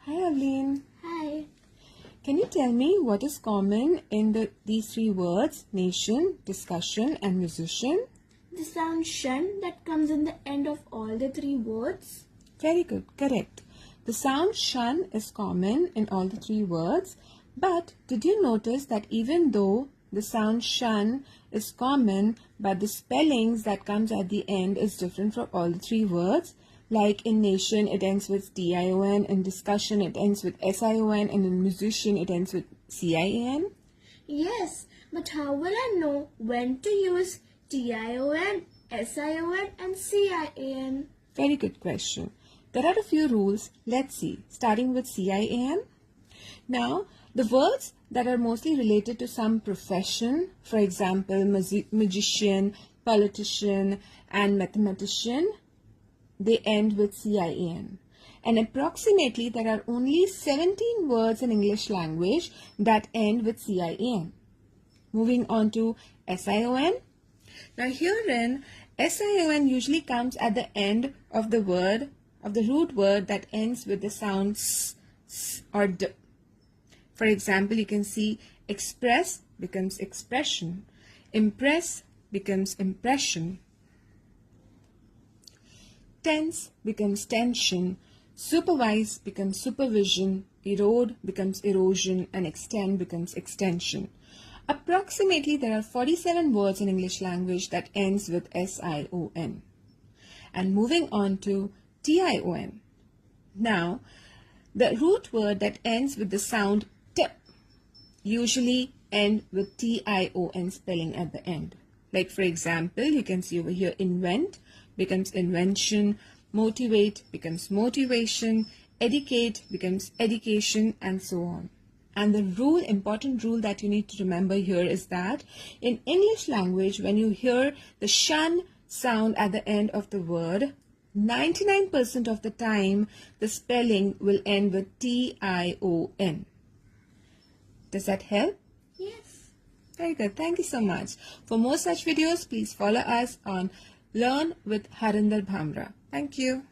Hi, Avleen. Hi. Can you tell me what is common in these three words, nation, discussion, and musician? The sound shun that comes in the end of all the three words. Very good, correct. The sound shun is common in all the three words, but did you notice that even though the sound shun is common, but the spellings that comes at the end is different for all the three words? Like in nation, it ends with tion, in discussion, it ends with sion, and in musician, it ends with cian. Yes, but how will I know when to use tion, sion, and cian? Very good question. There are a few rules. Let's see, starting with cian. Now, the words that are mostly related to some profession, for example, magician, politician, and mathematician, they end with cian. And approximately there are only 17 words in English language that end with cian. Moving on to sion. Now herein, sion usually comes at the end of the word, of the root word that ends with the sound s or d. For example, you can see express becomes expression, impress becomes impression, tense becomes tension, supervise becomes supervision, erode becomes erosion, and extend becomes extension. Approximately there are 47 words in English language that ends with sion. And moving on to tion. Now, the root word that ends with the sound t usually end with tion spelling at the end. Like for example, you can see over here invent becomes invention, motivate becomes motivation, educate becomes education, and so on. And the important rule that you need to remember here is that in English language, when you hear the shun sound at the end of the word, 99% of the time, the spelling will end with tion. Does that help? Yes. Very good. Thank you so much. For more such videos, please follow us on Learn with Harinder Bhamra. Thank you.